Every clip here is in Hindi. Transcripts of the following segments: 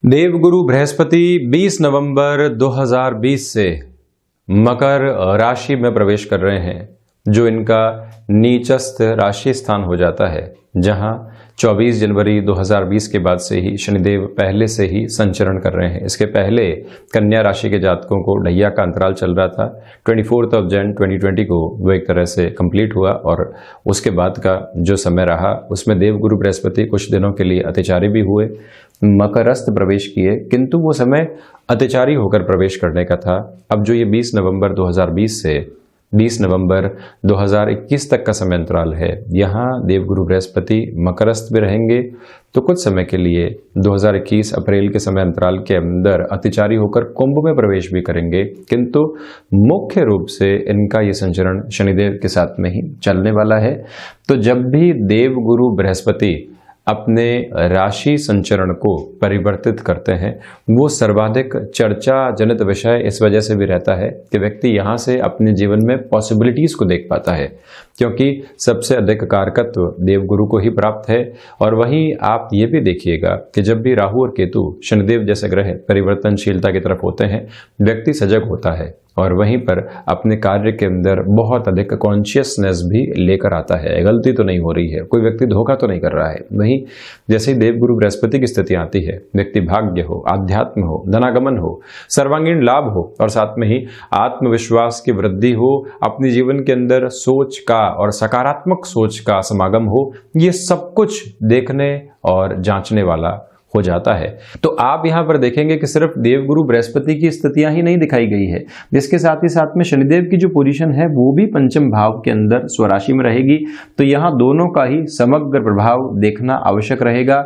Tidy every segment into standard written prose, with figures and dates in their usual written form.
देवगुरु बृहस्पति 20 नवंबर 2020 से मकर राशि में प्रवेश कर रहे हैं, जो इनका नीचस्थ राशि स्थान हो जाता है, जहां 24 जनवरी 2020 के बाद से ही शनिदेव पहले से ही संचरण कर रहे हैं। इसके पहले कन्या राशि के जातकों को ढैया का अंतराल चल रहा था। 24 जनवरी 2020 को वो एक तरह से कंप्लीट हुआ और उसके बाद का जो समय रहा उसमें देवगुरु बृहस्पति कुछ दिनों के लिए अतिचारी भी हुए, मकरस्थ प्रवेश किए, किंतु वो समय अतिचारी होकर प्रवेश करने का था। अब जो ये 20 नवंबर 2020 से 20 नवंबर 2021 तक का समय अंतराल है, यहाँ देवगुरु बृहस्पति मकरस्थ भी रहेंगे, तो कुछ समय के लिए 2021 अप्रैल के समय अंतराल के अंदर अतिचारी होकर कुंभ में प्रवेश भी करेंगे, किंतु मुख्य रूप से इनका ये संचरण शनिदेव के साथ में ही चलने वाला है। तो जब भी देवगुरु बृहस्पति अपने राशि संचरण को परिवर्तित करते हैं, वो सर्वाधिक चर्चा जनित विषय इस वजह से भी रहता है कि व्यक्ति यहाँ से अपने जीवन में पॉसिबिलिटीज को देख पाता है, क्योंकि सबसे अधिक कारकत्व देवगुरु को ही प्राप्त है। और वहीं आप ये भी देखिएगा कि जब भी राहु और केतु शनिदेव जैसे ग्रह परिवर्तनशीलता की तरफ होते हैं, व्यक्ति सजग होता है और वहीं पर अपने कार्य के अंदर बहुत अधिक कॉन्शियसनेस भी लेकर आता है। गलती तो नहीं हो रही है, कोई व्यक्ति धोखा तो नहीं कर रहा है। वहीं जैसे ही देवगुरु बृहस्पति की स्थिति आती है, व्यक्ति भाग्य हो, आध्यात्म हो, धनागमन हो, सर्वांगीण लाभ हो और साथ में ही आत्मविश्वास की वृद्धि हो, अपने जीवन के अंदर सोच का और सकारात्मक सोच का समागम हो, ये सब कुछ देखने और जांचने वाला हो जाता है। तो आप यहां पर देखेंगे कि सिर्फ देवगुरु बृहस्पति की स्थितियां ही नहीं दिखाई गई है, जिसके साथ ही साथ में शनिदेव की जो पोजीशन है वो भी पंचम भाव के अंदर स्वराशि में रहेगी। तो यहां दोनों का ही समग्र प्रभाव देखना आवश्यक रहेगा।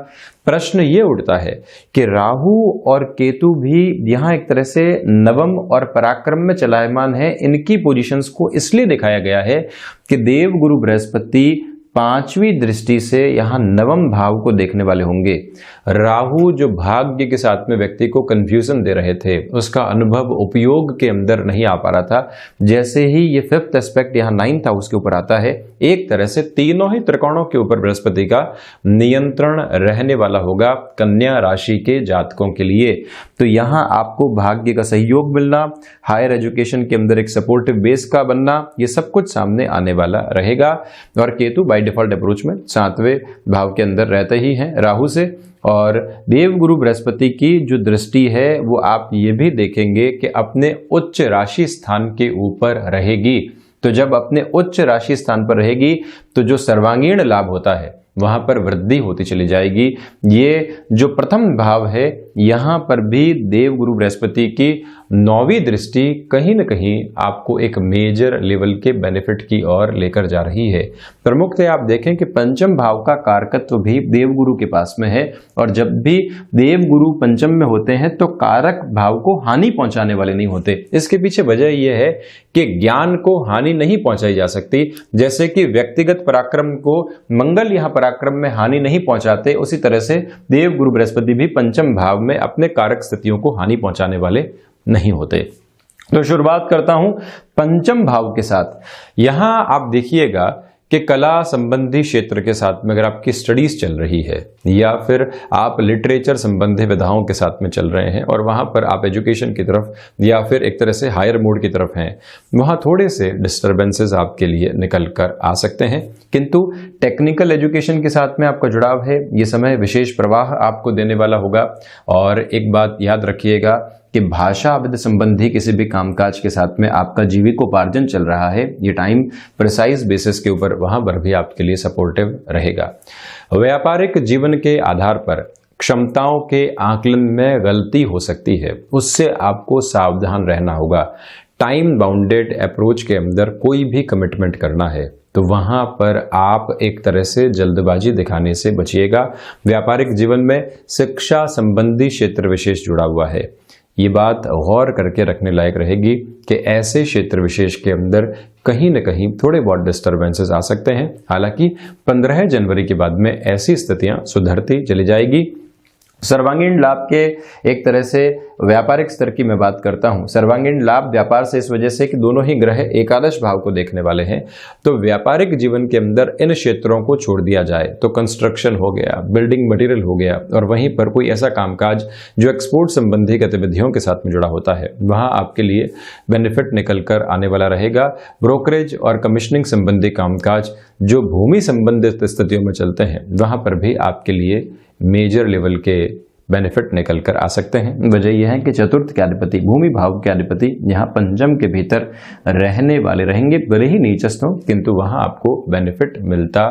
प्रश्न ये उठता है कि राहु और केतु भी यहां एक तरह से नवम और पराक्रम में चलायमान है। इनकी पोजीशंस को इसलिए दिखाया गया है कि देवगुरु बृहस्पति पांचवी दृष्टि से यहां नवम भाव को देखने वाले होंगे। राहु जो भाग्य के साथ में व्यक्ति को कंफ्यूजन दे रहे थे, उसका अनुभव उपयोग के अंदर नहीं आ पा रहा था, जैसे ही ये फिफ्थ एस्पेक्ट यहां 9th हाउस के ऊपर आता है, एक तरह से तीनों ही त्रिकोणों के ऊपर बृहस्पति का नियंत्रण रहने वाला होगा कन्या राशि के जातकों के लिए। तो यहां आपको भाग्य का सहयोग मिलना, हायर एजुकेशन के अंदर एक सपोर्टिव बेस का बनना, ये सब कुछ सामने आने वाला रहेगा। और केतु बाय डिफॉल्ट अप्रोच में 7वें भाव के अंदर रहते ही हैं राहु से। और देवगुरु बृहस्पति की जो दृष्टि है वो आप ये भी देखेंगे कि अपने उच्च राशि स्थान के ऊपर रहेगी। तो जब अपने उच्च राशि स्थान पर रहेगी तो जो सर्वांगीण लाभ होता है वहां पर वृद्धि होती चली जाएगी। ये जो प्रथम भाव है, यहां पर भी देवगुरु बृहस्पति की 9वीं दृष्टि कहीं न कहीं आपको एक मेजर लेवल के बेनिफिट की ओर लेकर जा रही है। प्रमुखतः आप देखें कि पंचम भाव का कारकत्व भी देवगुरु के पास में है, और जब भी देवगुरु पंचम में होते हैं तो कारक भाव को हानि पहुंचाने वाले नहीं होते। इसके पीछे वजह यह है कि ज्ञान को हानि नहीं पहुंचाई जा सकती। जैसे कि व्यक्तिगत पराक्रम को मंगल यहां पराक्रम में हानि नहीं पहुंचाते, उसी तरह से देवगुरु बृहस्पति भी पंचम भाव में अपने कारक स्थितियों को हानि पहुंचाने वाले नहीं होते। तो शुरुआत करता हूं पंचम भाव के साथ। यहां आप देखिएगा कि कला संबंधी क्षेत्र के साथ में अगर आपकी स्टडीज चल रही है या फिर आप लिटरेचर संबंधी विधाओं के साथ में चल रहे हैं और वहां पर आप एजुकेशन की तरफ या फिर एक तरह से हायर मोड की तरफ हैं, वहां थोड़े से डिस्टर्बेंसेस आपके लिए निकल कर आ सकते हैं। किंतु टेक्निकल एजुकेशन के साथ में आपका जुड़ाव है, ये समय विशेष प्रवाह आपको देने वाला होगा। और एक बात याद रखिएगा कि भाषा विद संबंधी किसी भी कामकाज के साथ में आपका जीविकोपार्जन चल रहा है, ये टाइम प्रिसाइज बेसिस के ऊपर वहां पर भी आपके लिए सपोर्टिव रहेगा। व्यापारिक जीवन के आधार पर क्षमताओं के आकलन में गलती हो सकती है, उससे आपको सावधान रहना होगा। टाइम बाउंडेड अप्रोच के अंदर कोई भी कमिटमेंट करना है तो वहां पर आप एक तरह से जल्दबाजी दिखाने से बचिएगा। व्यापारिक जीवन में शिक्षा संबंधी क्षेत्र विशेष जुड़ा हुआ है। ये बात गौर करके रखने लायक रहेगी कि ऐसे क्षेत्र विशेष के अंदर कहीं न कहीं थोड़े बहुत डिस्टर्बेंसेस आ सकते हैं। हालांकि 15 जनवरी के बाद में ऐसी स्थितियां सुधरती चली जाएगी। सर्वांगीण लाभ के एक तरह से व्यापारिक स्तर की मैं बात करता हूं। सर्वांगीण लाभ व्यापार से इस वजह से कि दोनों ही ग्रह एकादश भाव को देखने वाले हैं, तो व्यापारिक जीवन के अंदर इन क्षेत्रों को छोड़ दिया जाए तो कंस्ट्रक्शन हो गया, बिल्डिंग मटेरियल हो गया, और वहीं पर कोई ऐसा कामकाज जो एक्सपोर्ट संबंधी गतिविधियों के साथ में जुड़ा होता है, वहां आपके लिए बेनिफिट निकल कर आने वाला रहेगा। ब्रोकरेज और कमीशनिंग संबंधी कामकाज जो भूमि संबंधित स्थितियों में चलते हैं, वहां पर भी आपके लिए मेजर लेवल के बेनिफिट निकल कर आ सकते हैं। वजह यह है कि चतुर्थ के अधिपति, भूमि भाव के अधिपति यहाँ पंचम के भीतर रहने वाले रहेंगे, भले ही नीचस्थ हो किंतु वहां आपको बेनिफिट मिलता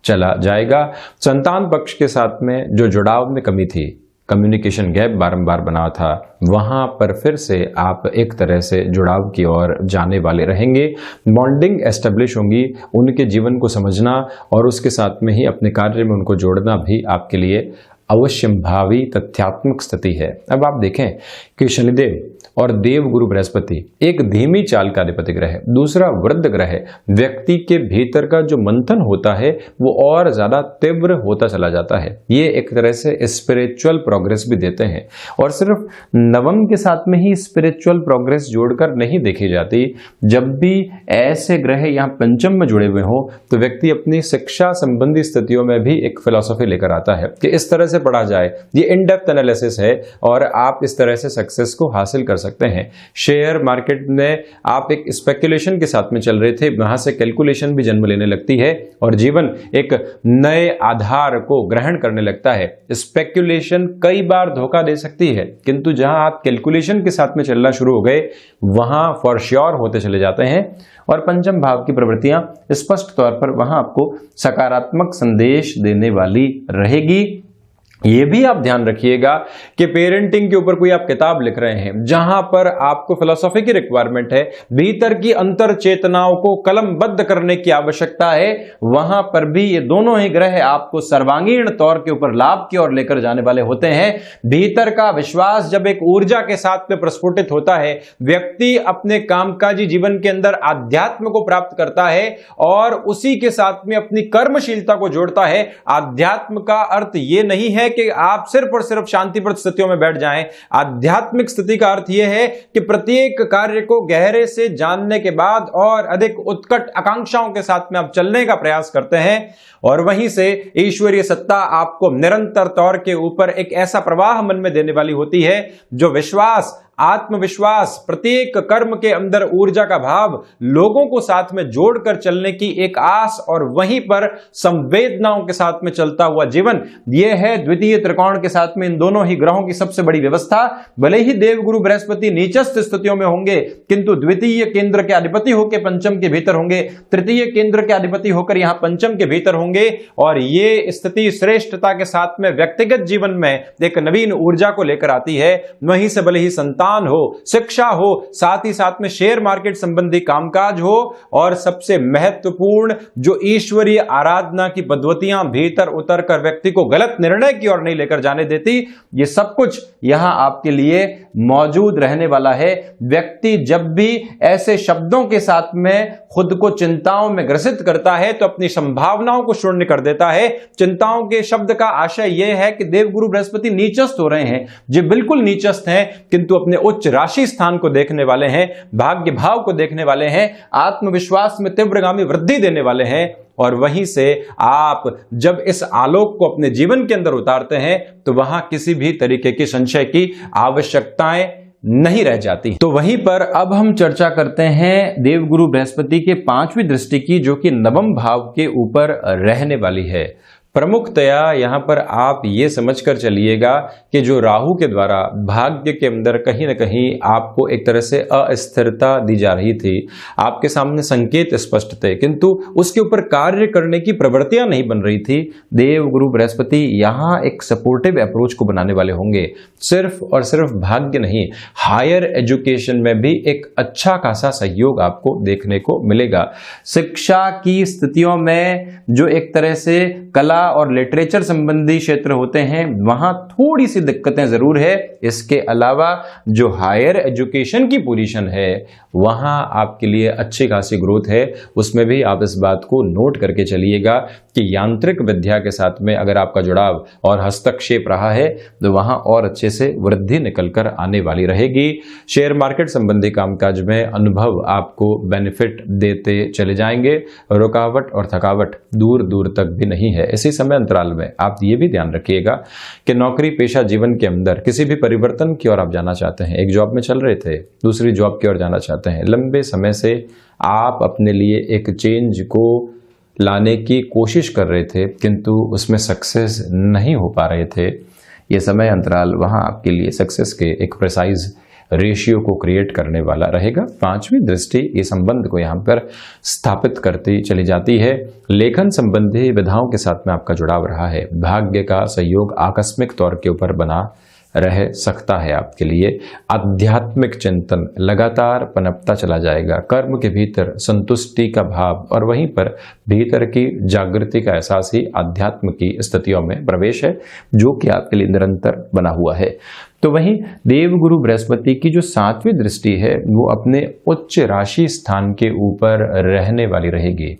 चला जाएगा। संतान पक्ष के साथ में जो जुड़ाव में कमी थी, कम्युनिकेशन गैप बारंबार बना था, वहां पर फिर से आप एक तरह से जुड़ाव की ओर जाने वाले रहेंगे। बॉन्डिंग एस्टेब्लिश होंगी, उनके जीवन को समझना और उसके साथ में ही अपने कार्य में उनको जोड़ना भी आपके लिए अवश्यंभावी तथ्यात्मक स्थिति है। अब आप देखें कि शनिदेव और देव गुरु बृहस्पति एक धीमी चाल का अधिपति ग्रह है, दूसरा वृद्ध ग्रह है। व्यक्ति के भीतर का जो मंथन होता है वो और ज्यादा तीव्र होता चला जाता है। ये एक तरह से स्पिरिचुअल प्रोग्रेस भी देते हैं, और सिर्फ नवम के साथ में ही स्पिरिचुअल प्रोग्रेस जोड़कर नहीं देखी जाती। जब भी ऐसे ग्रह यहाँ पंचम में जुड़े हुए हो तो व्यक्ति अपनी शिक्षा संबंधी स्थितियों में भी एक फिलॉसफी लेकर आता है कि इस तरह से पढ़ा जाए। ये इन डेप्थ एनालिसिस है और आप इस तरह से सक्सेस को हासिल कर सकते हैं। शेयर मार्केट में आप एक स्पेकुलेशन के साथ में चल रहे थे, वहां से कैलकुलेशन भी जन्म लेने लगती है और जीवन एक नए आधार को ग्रहण करने लगता है। स्पेकुलेशन कई बार धोखा दे सकती है, किंतु जहां आप कैलकुलेशन के साथ में चलना शुरू हो गए वहां फॉर श्योर होते चले जाते हैं। और पंचम भाव की प्रवृत्तियां स्पष्ट तौर पर वहां आपको सकारात्मक संदेश देने वाली रहेगी। ये भी आप ध्यान रखिएगा कि पेरेंटिंग के ऊपर कोई आप किताब लिख रहे हैं जहां पर आपको फिलॉसफी की रिक्वायरमेंट है, भीतर की अंतर चेतनाओं को कलमबद्ध करने की आवश्यकता है, वहां पर भी ये दोनों ही ग्रह आपको सर्वांगीण तौर के ऊपर लाभ की ओर लेकर जाने वाले होते हैं। भीतर का विश्वास जब एक ऊर्जा के साथ में प्रस्फुटित होता है, व्यक्ति अपने कामकाजी जीवन के अंदर आध्यात्म को प्राप्त करता है और उसी के साथ में अपनी कर्मशीलता को जोड़ता है। आध्यात्म का अर्थ ये नहीं है कि आप सिर्फ और सिर्फ शांतिप्रद स्थितियों में बैठ जाएं। आध्यात्मिक स्थिति का अर्थ यह है कि प्रत्येक कार्य को गहरे से जानने के बाद और अधिक उत्कट आकांक्षाओं के साथ में आप चलने का प्रयास करते हैं, और वहीं से ईश्वरीय सत्ता आपको निरंतर तौर के ऊपर एक ऐसा प्रवाह मन में देने वाली होती है जो विश्वास, आत्मविश्वास, प्रत्येक कर्म के अंदर ऊर्जा का भाव, लोगों को साथ में जोड़कर चलने की एक आस, और वहीं पर संवेदनाओं के साथ में चलता हुआ जीवन, यह है द्वितीय त्रिकोण के साथ में इन दोनों ही ग्रहों की सबसे बड़ी व्यवस्था। भले ही देव गुरु बृहस्पति नीचस्थ स्थितियों में होंगे, किंतु द्वितीय केंद्र के अधिपति होकर पंचम के भीतर होंगे, तृतीय केंद्र के अधिपति होकर यहां पंचम के भीतर होंगे, और ये स्थिति श्रेष्ठता के साथ में व्यक्तिगत जीवन में एक नवीन ऊर्जा को लेकर आती है। वहीं से भले ही संतान हो, शिक्षा हो, साथ ही साथ में शेयर मार्केट संबंधी कामकाज हो, और सबसे महत्वपूर्ण जो ईश्वरीय आराधना की पद्धतियां भीतर उतर कर व्यक्ति को गलत निर्णय की ओर नहीं लेकर जाने देती, ये सब कुछ यहां आपके लिए मौजूद रहने वाला है। व्यक्ति जब भी ऐसे शब्दों के साथ में खुद को चिंताओं में ग्रसित करता है तो अपनी संभावनाओं को शून्य कर देता है। चिंताओं के शब्द का आशय यह है कि देवगुरु बृहस्पति नीचस्थ हो रहे हैं, जो बिल्कुल नीचस्थ हैं, किंतु अपने उच्च राशि स्थान को देखने वाले हैं, भाग्य भाव को देखने वाले हैं, आत्मविश्वास में तीव्रगामी वृद्धि देने वाले हैं। और वहीं से आप जब इस आलोक को अपने जीवन के अंदर उतारते हैं तो वहां किसी भी तरीके की संशय की आवश्यकताएं नहीं रह जाती। तो वहीं पर अब हम चर्चा करते हैं देवगुरु बृहस्पति के पांचवी दृष्टि की, जो कि नवम भाव के ऊपर रहने वाली है। प्रमुखतया यहां पर आप ये समझकर चलिएगा कि जो राहु के द्वारा भाग्य के अंदर कहीं ना कहीं आपको एक तरह से अस्थिरता दी जा रही थी, आपके सामने संकेत स्पष्ट थे, किंतु उसके ऊपर कार्य करने की प्रवृत्तियां नहीं बन रही थी। देव गुरु बृहस्पति यहां एक सपोर्टिव अप्रोच को बनाने वाले होंगे। सिर्फ और सिर्फ भाग्य नहीं, हायर एजुकेशन में भी एक अच्छा खासा सहयोग आपको देखने को मिलेगा। शिक्षा की स्थितियों में जो एक तरह से कला और लिटरेचर संबंधी क्षेत्र होते हैं वहां थोड़ी सी दिक्कतें जरूर है। इसके अलावा जो हायर एजुकेशन की पोजीशन है वहां आपके लिए अच्छी खासी ग्रोथ है। उसमें भी आप इस बात को नोट करके चलिएगा कि यांत्रिक विद्या के साथ में अगर आपका जुड़ाव और हस्तक्षेप रहा है तो वहां और अच्छे से वृद्धि निकलकर आने वाली रहेगी। शेयर मार्केट संबंधी कामकाज में अनुभव आपको बेनिफिट देते चले जाएंगे। रुकावट और थकावट दूर दूर तक भी नहीं है। इसी समय अंतराल में आप ये भी ध्यान रखिएगा कि नौकरी पेशा जीवन के अंदर किसी भी परिवर्तन की ओर आप जाना चाहते हैं। एक जॉब में चल रहे थे, दूसरी जॉब की ओर जाना चाहते हैं। लंबे समय से आप अपने लिए एक चेंज को लाने की कोशिश कर रहे थे किंतु उसमें सक्सेस नहीं हो पा रहे थे। ये समय अंतराल वहां आपके लिए सक्सेस के एक प्रिसाइज रेशियो को क्रिएट करने वाला रहेगा। पांचवी दृष्टि ये संबंध को यहाँ पर स्थापित करती चली जाती है। लेखन संबंधी विधाओं के साथ में आपका जुड़ाव रहा है। भाग्य का सहयोग आकस्मिक तौर के ऊपर बना रह सकता है आपके लिए। आध्यात्मिक चिंतन लगातार पनपता चला जाएगा। कर्म के भीतर संतुष्टि का भाव और वहीं पर भीतर की जागृति का एहसास ही अध्यात्म की स्थितियों में प्रवेश है जो कि आपके लिए निरंतर बना हुआ है। तो वहीं देवगुरु बृहस्पति की जो 7वीं दृष्टि है वो अपने उच्च राशि स्थान के ऊपर रहने वाली रहेगी।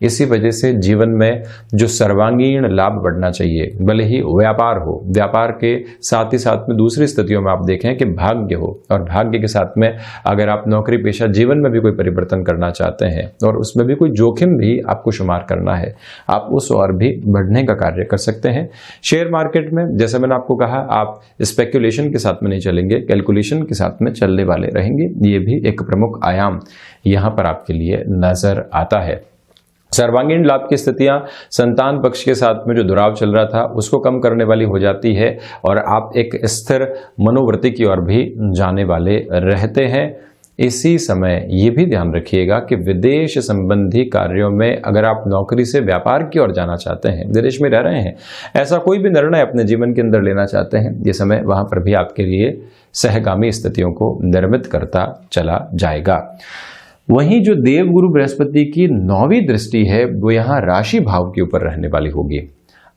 इसी वजह से जीवन में जो सर्वांगीण लाभ बढ़ना चाहिए, भले ही व्यापार हो, व्यापार के साथ ही साथ में दूसरी स्थितियों में आप देखें कि भाग्य हो, और भाग्य के साथ में अगर आप नौकरी पेशा जीवन में भी कोई परिवर्तन करना चाहते हैं और उसमें भी कोई जोखिम भी आपको शुमार करना है, आप उस और भी बढ़ने का कार्य कर सकते हैं। शेयर मार्केट में जैसे मैंने आपको कहा, आप स्पेक्युलेशन के साथ में नहीं चलेंगे, कैलकुलेशन के साथ में चलने वाले रहेंगे। ये भी एक प्रमुख आयाम यहाँ पर आपके लिए नजर आता है। सर्वांगीण लाभ की स्थितियां संतान पक्ष के साथ में जो दुराव चल रहा था उसको कम करने वाली हो जाती है और आप एक स्थिर मनोवृत्ति की ओर भी जाने वाले रहते हैं। इसी समय ये भी ध्यान रखिएगा कि विदेश संबंधी कार्यों में अगर आप नौकरी से व्यापार की ओर जाना चाहते हैं, विदेश में रह रहे हैं, ऐसा कोई भी निर्णय अपने जीवन के अंदर लेना चाहते हैं, ये समय वहां पर भी आपके लिए सहगामी स्थितियों को निर्मित करता चला जाएगा। वहीं जो देवगुरु बृहस्पति की 9वीं दृष्टि है वो यहाँ राशि भाव के ऊपर रहने वाली होगी।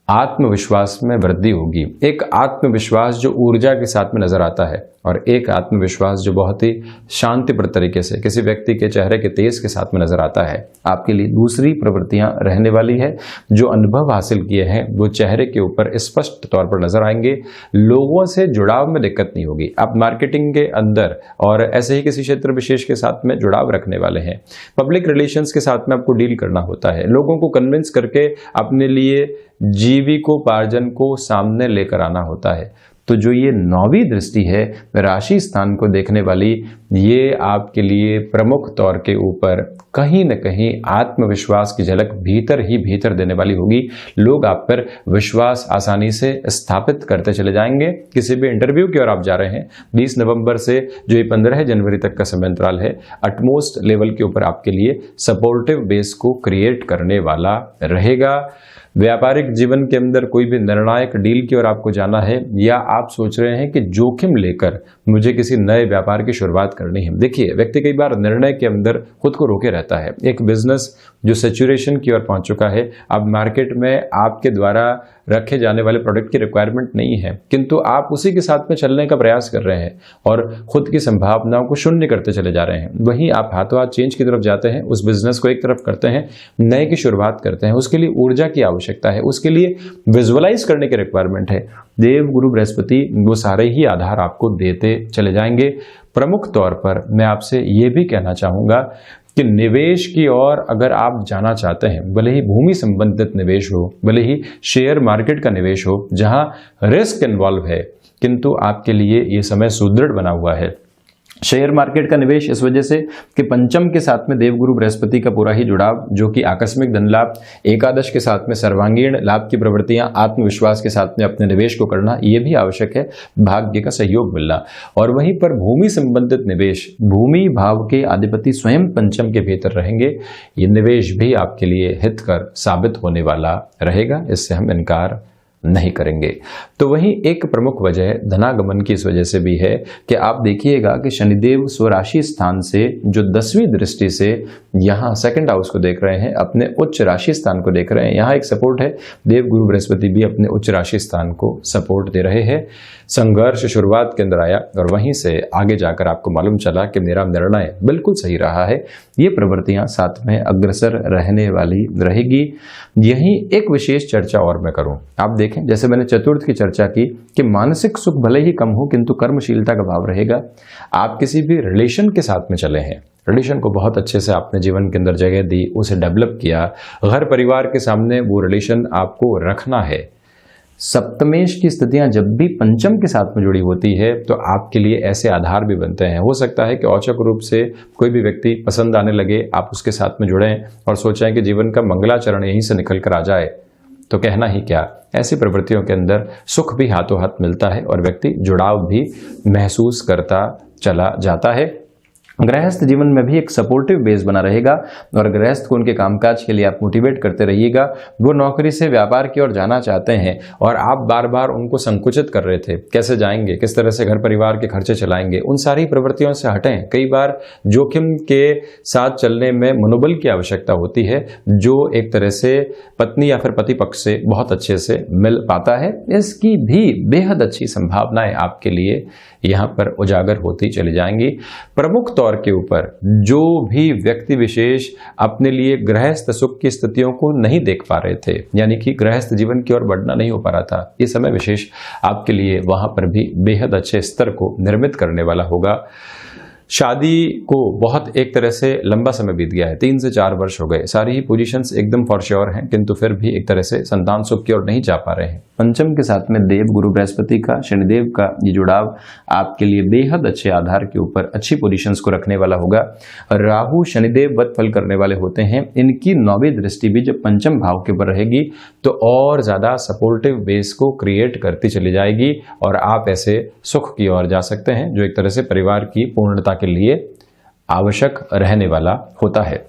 आत्मविश्वास में वृद्धि होगी। एक आत्मविश्वास जो ऊर्जा के साथ में नजर आता है और एक आत्मविश्वास जो बहुत ही शांतिप्रद तरीके से किसी व्यक्ति के चेहरे के तेज के साथ में नजर आता है। आपके लिए दूसरी प्रवृत्तियां रहने वाली है। जो अनुभव हासिल किए हैं वो चेहरे के ऊपर स्पष्ट तौर पर नजर आएंगे। लोगों से जुड़ाव में दिक्कत नहीं होगी। आप मार्केटिंग के अंदर और ऐसे ही किसी क्षेत्र विशेष के साथ में जुड़ाव रखने वाले हैं। पब्लिक रिलेशंस के साथ में आपको डील करना होता है। लोगों को कन्विंस करके अपने लिए जीविकोपार्जन को सामने लेकर आना होता है। तो जो ये 9वीं दृष्टि है राशि स्थान को देखने वाली, ये आपके लिए प्रमुख तौर के ऊपर कहीं न कहीं आत्मविश्वास की झलक भीतर ही भीतर देने वाली होगी। लोग आप पर विश्वास आसानी से स्थापित करते चले जाएंगे। किसी भी इंटरव्यू की ओर आप जा रहे हैं, 20 नवंबर से जो ये 15 जनवरी तक का समय अंतराल है, अटमोस्ट लेवल के ऊपर आपके लिए सपोर्टिव बेस को क्रिएट करने वाला रहेगा। व्यापारिक जीवन के अंदर कोई भी निर्णायक डील की ओर आपको जाना है या आप सोच रहे हैं कि जोखिम लेकर मुझे किसी नए व्यापार की शुरुआत करनी है। देखिए, व्यक्ति कई बार निर्णय के अंदर खुद को रोके रहता है। एक बिजनेस जो सैचुरेशन की ओर पहुंच चुका है, अब मार्केट में आपके द्वारा रखे जाने वाले प्रोडक्ट की रिक्वायरमेंट नहीं है, किंतु आप उसी के साथ में चलने का प्रयास कर रहे हैं और खुद की संभावनाओं को शून्य करते चले जा रहे हैं। वहीं आप हाथों हाथ चेंज की तरफ जाते हैं, उस बिजनेस को एक तरफ करते हैं, नए की शुरुआत करते हैं। उसके लिए ऊर्जा की आवश्यकता है, उसके लिए विजुअलाइज करने की रिक्वायरमेंट है। देव गुरु बृहस्पति वो सारे ही आधार आपको देते चले जाएंगे। प्रमुख तौर पर मैं आपसे ये भी कहना चाहूंगा कि निवेश की ओर अगर आप जाना चाहते हैं, भले ही भूमि संबंधित निवेश हो, भले ही शेयर मार्केट का निवेश हो जहां रिस्क इन्वॉल्व है, किंतु आपके लिए ये समय सुदृढ़ बना हुआ है। शेयर मार्केट का निवेश इस वजह से कि पंचम के साथ में देवगुरु बृहस्पति का पूरा ही जुड़ाव, जो कि आकस्मिक धन लाभ, एकादश के साथ में सर्वांगीण लाभ की प्रवृत्तियां, आत्मविश्वास के साथ में अपने निवेश को करना, ये भी आवश्यक है। भाग्य का सहयोग मिलना और वहीं पर भूमि संबंधित निवेश, भूमि भाव के अधिपति स्वयं पंचम के भीतर रहेंगे, ये निवेश भी आपके लिए हितकर साबित होने वाला रहेगा। इससे हम इनकार नहीं करेंगे। तो वहीं एक प्रमुख वजह धनागमन की इस वजह से भी है कि आप देखिएगा कि शनिदेव स्वराशि स्थान से जो 10वीं दृष्टि से यहाँ सेकंड हाउस को देख रहे हैं, अपने उच्च राशि स्थान को देख रहे हैं। यहाँ एक सपोर्ट है, देव गुरु बृहस्पति भी अपने उच्च राशि स्थान को सपोर्ट दे रहे हैं। संघर्ष शुरुआत के अंदर आया और वहीं से आगे जाकर आपको मालूम चला कि मेरा निर्णय बिल्कुल सही रहा है। ये प्रवृत्तियां साथ में अग्रसर रहने वाली रहेगी। यही एक विशेष चर्चा और मैं करूं, आप देखें जैसे मैंने चतुर्थ की चर्चा की कि मानसिक सुख भले ही कम हो किंतु कर्मशीलता का भाव रहेगा। आप किसी भी रिलेशन के साथ में चले हैं, रिलेशन को बहुत अच्छे से आपने जीवन के अंदर जगह दी, उसे डेवलप किया, घर परिवार के सामने वो रिलेशन आपको रखना है। सप्तमेश की स्थितियां जब भी पंचम के साथ में जुड़ी होती है तो आपके लिए ऐसे आधार भी बनते हैं। हो सकता है कि औचक रूप से कोई भी व्यक्ति पसंद आने लगे, आप उसके साथ में जुड़ें और सोचें कि जीवन का मंगलाचरण यहीं से निकल कर आ जाए, तो कहना ही क्या। ऐसी प्रवृत्तियों के अंदर सुख भी हाथों हाथ मिलता है और व्यक्ति जुड़ाव भी महसूस करता चला जाता है। गृहस्थ जीवन में भी एक सपोर्टिव बेस बना रहेगा और गृहस्थ को उनके कामकाज के लिए आप मोटिवेट करते रहिएगा। वो नौकरी से व्यापार की ओर जाना चाहते हैं और आप बार बार उनको संकुचित कर रहे थे, कैसे जाएंगे, किस तरह से घर परिवार के खर्चे चलाएंगे। उन सारी प्रवृत्तियों से हटें। कई बार जोखिम के साथ चलने में मनोबल की आवश्यकता होती है, जो एक तरह से पत्नी या फिर पति पक्ष से बहुत अच्छे से मिल पाता है। इसकी भी बेहद अच्छी संभावनाएं आपके लिए यहाँ पर उजागर होती चली जाएंगी। प्रमुख तौर के ऊपर जो भी व्यक्ति विशेष अपने लिए गृहस्थ सुख की स्थितियों को नहीं देख पा रहे थे, यानी कि गृहस्थ जीवन की ओर बढ़ना नहीं हो पा रहा था, ये समय विशेष आपके लिए वहां पर भी बेहद अच्छे स्तर को निर्मित करने वाला होगा। शादी को बहुत एक तरह से लंबा समय बीत गया है, 3 से 4 वर्ष हो गए, सारी ही पोजीशंस एकदम फॉर श्योर हैं, किंतु फिर भी एक तरह से संतान सुख की ओर नहीं जा पा रहे हैं। पंचम के साथ में देव गुरु बृहस्पति का, शनिदेव का ये जुड़ाव आपके लिए बेहद अच्छे आधार के ऊपर अच्छी पोजीशंस को रखने वाला होगा। राहु शनिदेव वत फल करने वाले होते हैं, इनकी 9वीं दृष्टि भी जब पंचम भाव के ऊपर रहेगी तो और ज्यादा सपोर्टिव बेस को क्रिएट करती चली जाएगी और आप ऐसे सुख की ओर जा सकते हैं जो एक तरह से परिवार की पूर्णता के लिए आवश्यक रहने वाला होता है।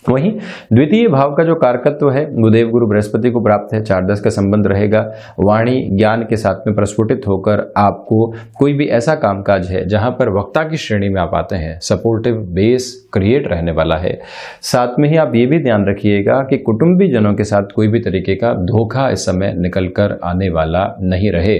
वहीं द्वितीय भाव का जो कारकत्व है वो देव गुरु बृहस्पति को प्राप्त है, 4-10 का संबंध रहेगा। वाणी ज्ञान के साथ में प्रस्फुटित होकर आपको कोई भी ऐसा कामकाज है जहां पर वक्ता की श्रेणी में आप आते हैं, सपोर्टिव बेस क्रिएट रहने वाला है। साथ में ही आप ये भी ध्यान रखिएगा कि कुटुंबी जनों के साथ कोई भी तरीके का धोखा इस समय निकल कर आने वाला नहीं रहे।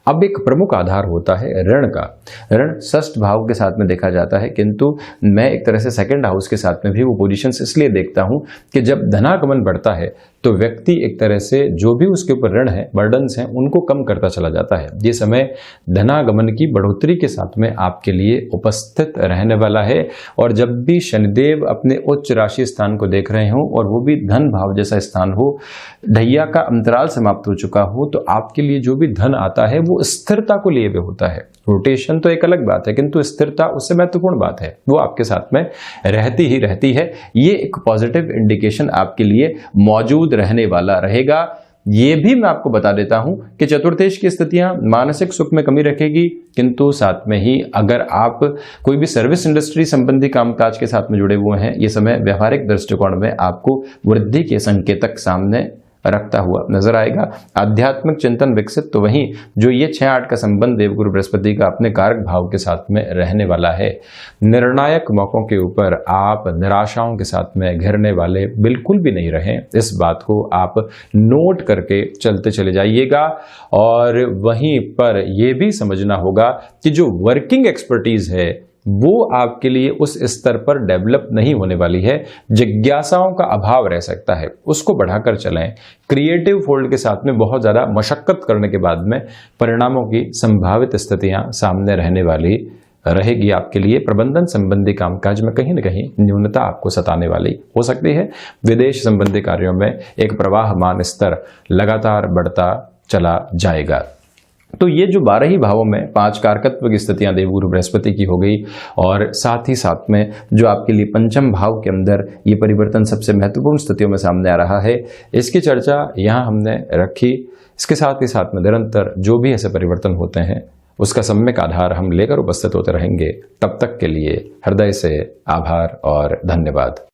अब एक प्रमुख आधार होता है ऋण का। ऋण षष्ठ भाव के साथ में देखा जाता है, किंतु मैं एक तरह से सेकंड हाउस के साथ में भी वो पोजीशंस इसलिए देखता हूं कि जब धनागमन बढ़ता है तो व्यक्ति एक तरह से जो भी उसके ऊपर ऋण है, बर्डन्स हैं, उनको कम करता चला जाता है। ये समय धनागमन की बढ़ोतरी के साथ में आपके लिए उपस्थित रहने वाला है। और जब भी शनिदेव अपने उच्च राशि स्थान को देख रहे हो और वो भी धन भाव जैसा स्थान हो, ढैया का अंतराल समाप्त हो चुका हो, तो आपके लिए जो भी धन आता है वो स्थिरता को लिए हुए होता है। रोटेशन तो एक अलग बात है, किंतु स्थिरता उससे महत्वपूर्ण बात है, वो आपके साथ में रहती ही रहती है। ये एक पॉजिटिव इंडिकेशन आपके लिए मौजूद रहने वाला रहेगा। ये भी मैं आपको बता देता हूं कि चतुर्थेश की स्थितियां मानसिक सुख में कमी रखेगी, किंतु साथ में ही अगर आप कोई भी सर्विस इंडस्ट्री संबंधी कामकाज के साथ में जुड़े हुए हैं, ये समय व्यवहारिक दृष्टिकोण में आपको वृद्धि के संकेतक सामने रखता हुआ नजर आएगा। आध्यात्मिक चिंतन विकसित, तो वहीं जो ये 6-8 का संबंध देवगुरु बृहस्पति का अपने कारक भाव के साथ में रहने वाला है। निर्णायक मौकों के ऊपर आप निराशाओं के साथ में घिरने वाले बिल्कुल भी नहीं रहें, इस बात को आप नोट करके चलते चले जाइएगा। और वहीं पर यह भी समझना होगा कि जो वर्किंग एक्सपर्टीज है वो आपके लिए उस स्तर पर डेवलप नहीं होने वाली है, जिज्ञासाओं का अभाव रह सकता है, उसको बढ़ाकर चलें। क्रिएटिव फोल्ड के साथ में बहुत ज़्यादा मशक्कत करने के बाद में परिणामों की संभावित स्थितियां सामने रहने वाली रहेगी। आपके लिए प्रबंधन संबंधी कामकाज में कहीं न कहीं न्यूनता आपको सताने वाली हो सकती है। विदेश संबंधी कार्यों में एक प्रवाहमान स्तर लगातार बढ़ता चला जाएगा। तो ये जो 12 ही भावों में 5 कारकत्व की स्थितियां देवगुरु बृहस्पति की हो गई, और साथ ही साथ में जो आपके लिए पंचम भाव के अंदर ये परिवर्तन सबसे महत्वपूर्ण स्थितियों में सामने आ रहा है, इसकी चर्चा यहाँ हमने रखी। इसके साथ ही साथ में निरंतर जो भी ऐसे परिवर्तन होते हैं उसका सम्यक आधार हम लेकर उपस्थित होते रहेंगे। तब तक के लिए हृदय से आभार और धन्यवाद।